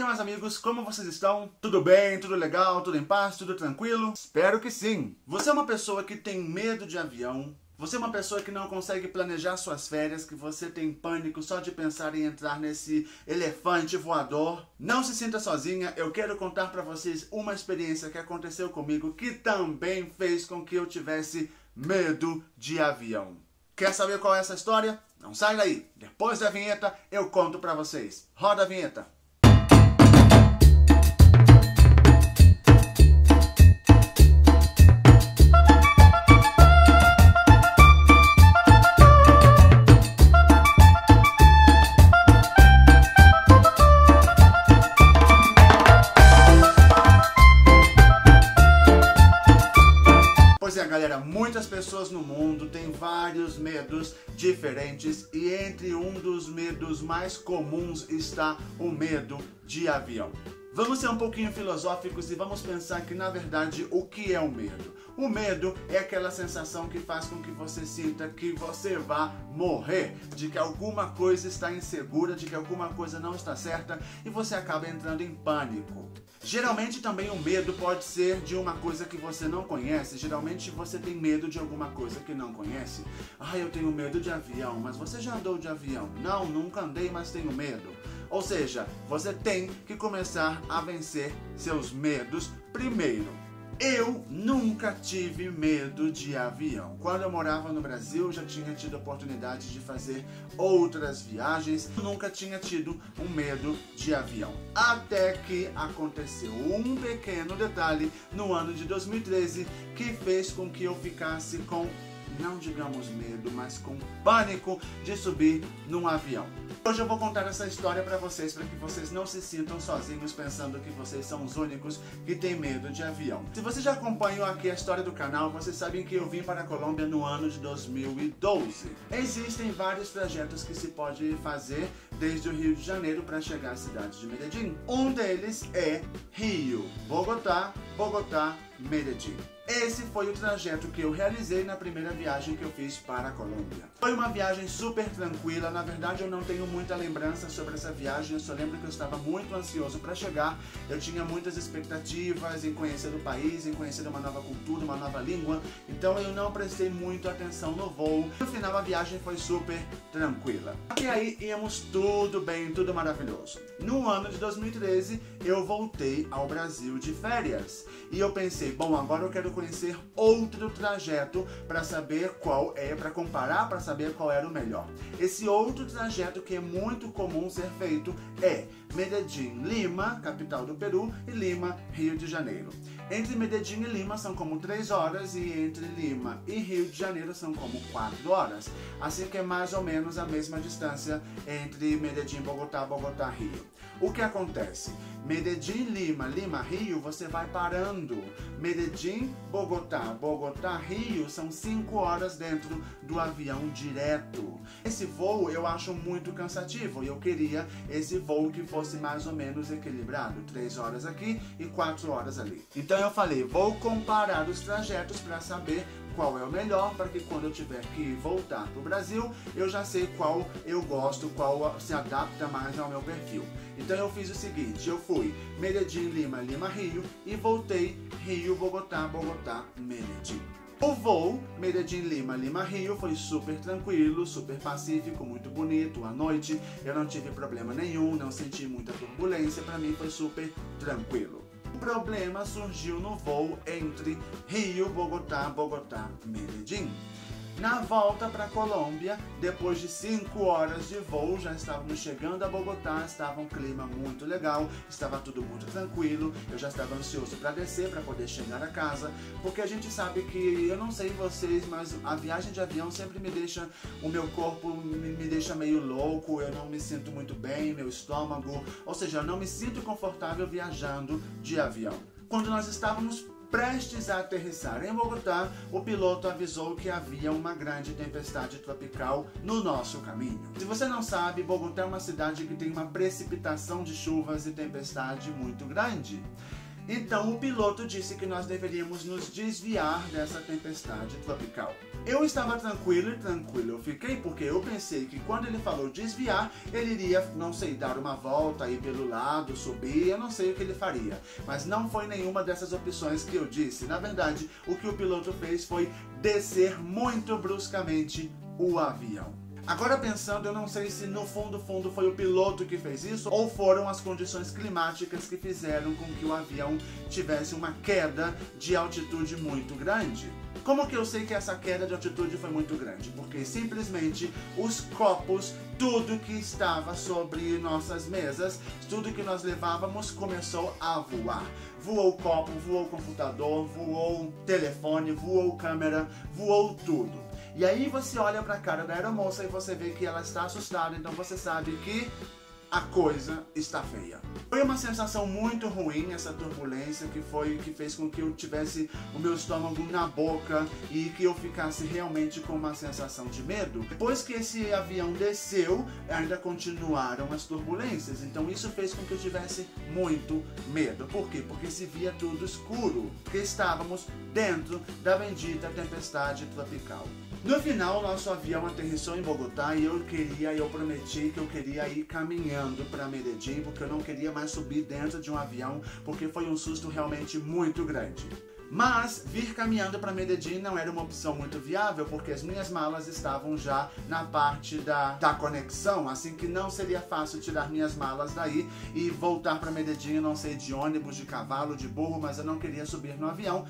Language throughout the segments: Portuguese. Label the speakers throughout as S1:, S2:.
S1: aqui, meus amigos, como vocês estão? Tudo bem? Tudo legal? Tudo em paz? Tudo tranquilo? Espero que sim! Você é uma pessoa que tem medo de avião? Você é uma pessoa que não consegue planejar suas férias, que você tem pânico só de pensar em entrar nesse elefante voador? Não se sinta sozinha, eu quero contar pra vocês uma experiência que aconteceu comigo que também fez com que eu tivesse medo de avião. Quer saber qual é essa história? Não sai daí! Depois da vinheta eu conto pra vocês. Roda a vinheta! Galera, muitas pessoas no mundo têm vários medos diferentes e entre um dos medos mais comuns está o medo de avião. Vamos ser um pouquinho filosóficos e vamos pensar que, na verdade, o que é o medo? O medo é aquela sensação que faz com que você sinta que você vai morrer, de que alguma coisa está insegura, de que alguma coisa não está certa e você acaba entrando em pânico. Geralmente também o medo pode ser de uma coisa que você não conhece. Geralmente você tem medo de alguma coisa que não conhece. Ah, eu tenho medo de avião, mas você já andou de avião? Não, nunca andei, mas tenho medo. Ou seja, você tem que começar a vencer seus medos primeiro. Eu nunca tive medo de avião. Quando eu morava no Brasil, já tinha tido a oportunidade de fazer outras viagens. Nunca tinha tido um medo de avião. Até que aconteceu um pequeno detalhe no ano de 2013 que fez com que eu ficasse com, não digamos medo, mas com pânico de subir num avião. Hoje eu vou contar essa história para vocês não se sintam sozinhos pensando que vocês são os únicos que têm medo de avião. Se vocês já acompanham aqui a história do canal, vocês sabem que eu vim para a Colômbia no ano de 2012. Existem vários trajetos que se pode fazer desde o Rio de Janeiro para chegar à cidade de Medellín. Um deles é Rio, Bogotá, Bogotá, Medellín. Esse foi o trajeto que eu realizei na primeira viagem que eu fiz para a Colômbia. Foi uma viagem super tranquila, na verdade eu não tenho muita lembrança sobre essa viagem, eu só lembro que eu estava muito ansioso para chegar, eu tinha muitas expectativas em conhecer o país, em conhecer uma nova cultura, uma nova língua, então eu não prestei muito atenção no voo. No final a viagem foi super tranquila. E aí íamos tudo bem, tudo maravilhoso. No ano de 2013 eu voltei ao Brasil de férias e eu pensei, bom, agora eu quero conhecer outro trajeto para saber qual é, para comparar, para saber qual era o melhor. Esse outro trajeto que é muito comum ser feito é Medellín, Lima, capital do Peru, e Lima, Rio de Janeiro. Entre Medellín e Lima são como 3 horas e entre Lima e Rio de Janeiro são como 4 horas. Assim que é mais ou menos a mesma distância entre Medellín, Bogotá, Bogotá, Rio. O que acontece? Medellín, Lima, Lima, Rio, você vai parando. Medellín, Bogotá, Bogotá, Rio, são 5 horas dentro do avião direto. Esse voo eu acho muito cansativo e eu queria esse voo que fosse mais ou menos equilibrado. 3 horas aqui e 4 horas ali. Então eu falei, vou comparar os trajetos para saber qual é o melhor, para que quando eu tiver que voltar para o Brasil, eu já sei qual eu gosto, qual se adapta mais ao meu perfil. Então eu fiz o seguinte, eu fui Medellín, Lima, Lima, Rio e voltei Rio, Bogotá, Bogotá, Medellín. O voo Medellín, Lima, Lima, Rio foi super tranquilo, super pacífico, muito bonito. À noite eu não tive problema nenhum, não senti muita turbulência, para mim foi super tranquilo. O problema surgiu no voo entre Rio, Bogotá, Bogotá, Medellín. Na volta para a Colômbia, depois de 5 horas de voo, já estávamos chegando a Bogotá, estava um clima muito legal, estava tudo muito tranquilo, eu já estava ansioso para descer, para poder chegar a casa, porque a gente sabe que, eu não sei vocês, mas a viagem de avião sempre me deixa, o meu corpo me deixa meio louco, eu não me sinto muito bem, meu estômago, ou seja, eu não me sinto confortável viajando de avião. Quando nós estávamos prestes a aterrissar em Bogotá, o piloto avisou que havia uma grande tempestade tropical no nosso caminho. Se você não sabe, Bogotá é uma cidade que tem uma precipitação de chuvas e tempestade muito grande. Então o piloto disse que nós deveríamos nos desviar dessa tempestade tropical. Eu estava tranquilo, eu fiquei, porque eu pensei que quando ele falou desviar, ele iria, não sei, dar uma volta, ir pelo lado, subir, eu não sei o que ele faria. Mas não foi nenhuma dessas opções que eu disse. Na verdade, o que o piloto fez foi descer muito bruscamente o avião. Agora pensando, eu não sei se no fundo foi o piloto que fez isso ou foram as condições climáticas que fizeram com que o avião tivesse uma queda de altitude muito grande. Como que eu sei que essa queda de altitude foi muito grande? Porque simplesmente os copos, tudo que estava sobre nossas mesas, tudo que nós levávamos começou a voar. Voou o copo, voou o computador, voou o telefone, voou câmera, voou tudo. E aí você olha para a cara da aeromoça e você vê que ela está assustada, então você sabe que a coisa está feia. Foi uma sensação muito ruim essa turbulência que fez com que eu tivesse o meu estômago na boca e que eu ficasse realmente com uma sensação de medo. Depois que esse avião desceu, ainda continuaram as turbulências, então isso fez com que eu tivesse muito medo. Por quê? Porque se via tudo escuro, porque estávamos dentro da bendita tempestade tropical. No final, nosso avião aterrissou em Bogotá e eu prometi que eu queria ir caminhando para Medellín, porque eu não queria mais subir dentro de um avião, porque foi um susto realmente muito grande. Mas vir caminhando para Medellín não era uma opção muito viável, porque as minhas malas estavam já na parte da conexão, assim que não seria fácil tirar minhas malas daí e voltar para Medellín, eu não sei, de ônibus, de cavalo, de burro, mas eu não queria subir no avião,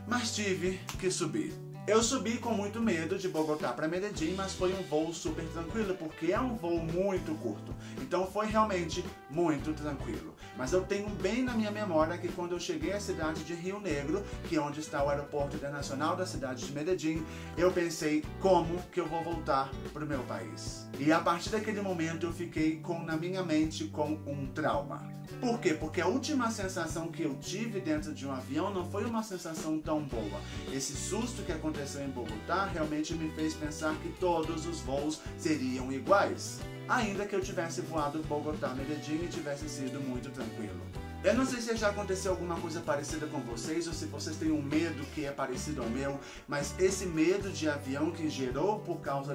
S1: mas tive que subir. Eu subi com muito medo de Bogotá para Medellín, mas foi um voo super tranquilo, porque é um voo muito curto. Então foi realmente muito tranquilo. Mas eu tenho bem na minha memória que quando eu cheguei à cidade de Rio Negro, que é onde está o aeroporto internacional da cidade de Medellín, eu pensei, como que eu vou voltar para o meu país? E a partir daquele momento eu fiquei na minha mente com um trauma. Por quê? Porque a última sensação que eu tive dentro de um avião não foi uma sensação tão boa. Esse susto que aconteceu em Bogotá realmente me fez pensar que todos os voos seriam iguais, ainda que eu tivesse voado Bogotá-Medellín e tivesse sido muito tranquilo. Eu não sei se já aconteceu alguma coisa parecida com vocês ou se vocês têm um medo que é parecido ao meu, mas esse medo de avião que gerou por causa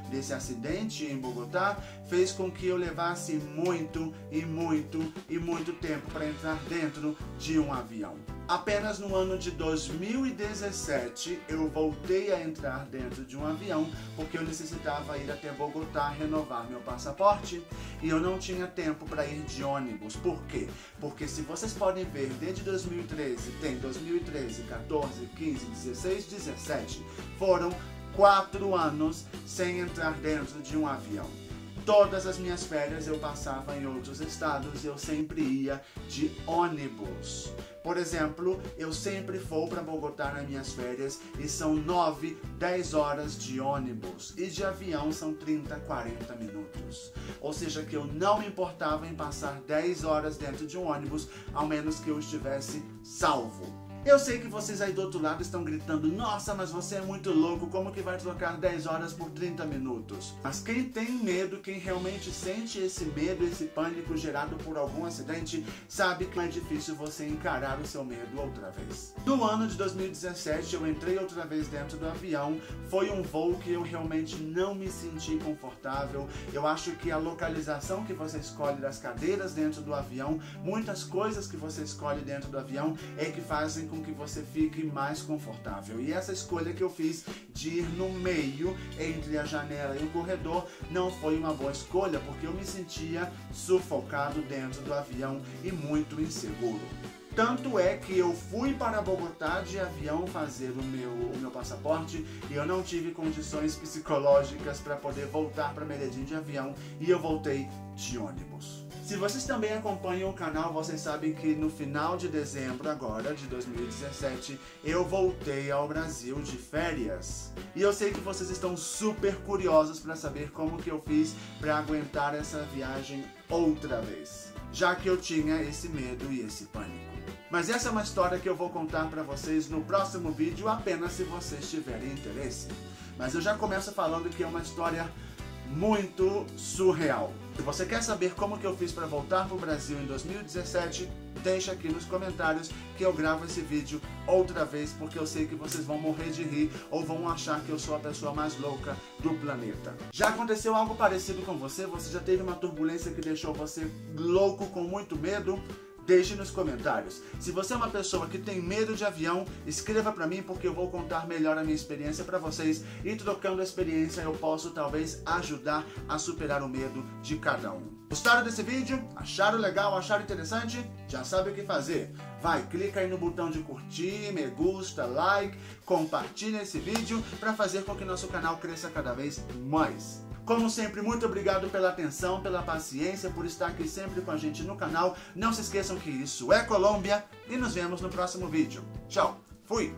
S1: desse acidente em Bogotá fez com que eu levasse muito tempo para entrar dentro de um avião. Apenas no ano de 2017 eu voltei a entrar dentro de um avião porque eu necessitava ir até Bogotá renovar meu passaporte e eu não tinha tempo para ir de ônibus. Por quê? Porque se vocês podem ver, desde 2013, tem 2013, 14, 15, 16, 17, foram 4 anos sem entrar dentro de um avião. Todas as minhas férias eu passava em outros estados e eu sempre ia de ônibus. Por exemplo, eu sempre vou para Bogotá nas minhas férias e são 9, 10 horas de ônibus. E de avião são 30, 40 minutos. Ou seja, que eu não me importava em passar 10 horas dentro de um ônibus, ao menos que eu estivesse salvo. Eu sei que vocês aí do outro lado estão gritando, nossa, mas você é muito louco, como que vai trocar 10 horas por 30 minutos? Mas quem tem medo, quem realmente sente esse medo, esse pânico gerado por algum acidente, sabe que é difícil você encarar o seu medo outra vez. No ano de 2017, eu entrei outra vez dentro do avião, foi um voo que eu realmente não me senti confortável. Eu acho que a localização que você escolhe das cadeiras dentro do avião, muitas coisas que você escolhe dentro do avião é que fazem com que você fique mais confortável. E essa escolha que eu fiz de ir no meio, entre a janela e o corredor, não foi uma boa escolha, porque eu me sentia sufocado dentro do avião e muito inseguro. Tanto é que eu fui para Bogotá de avião fazer o meu passaporte e eu não tive condições psicológicas para poder voltar para Medellín de avião e eu voltei de ônibus. Se vocês também acompanham o canal, vocês sabem que no final de dezembro agora, de 2017, eu voltei ao Brasil de férias. E eu sei que vocês estão super curiosos para saber como que eu fiz para aguentar essa viagem outra vez, já que eu tinha esse medo e esse pânico. Mas essa é uma história que eu vou contar para vocês no próximo vídeo, apenas se vocês tiverem interesse. Mas eu já começo falando que é uma história muito surreal. Se você quer saber como que eu fiz para voltar para o Brasil em 2017, deixa aqui nos comentários que eu gravo esse vídeo outra vez, porque eu sei que vocês vão morrer de rir ou vão achar que eu sou a pessoa mais louca do planeta. Já aconteceu algo parecido com você? Você já teve uma turbulência que deixou você louco, com muito medo? Deixe nos comentários. Se você é uma pessoa que tem medo de avião, escreva pra mim, porque eu vou contar melhor a minha experiência pra vocês, e trocando a experiência eu posso talvez ajudar a superar o medo de cada um. Gostaram desse vídeo? Acharam legal? Acharam interessante? Já sabe o que fazer. Vai, clica aí no botão de curtir, me gusta, like, compartilha esse vídeo para fazer com que nosso canal cresça cada vez mais. Como sempre, muito obrigado pela atenção, pela paciência, por estar aqui sempre com a gente no canal. Não se esqueçam que isso é Colômbia e nos vemos no próximo vídeo. Tchau, fui!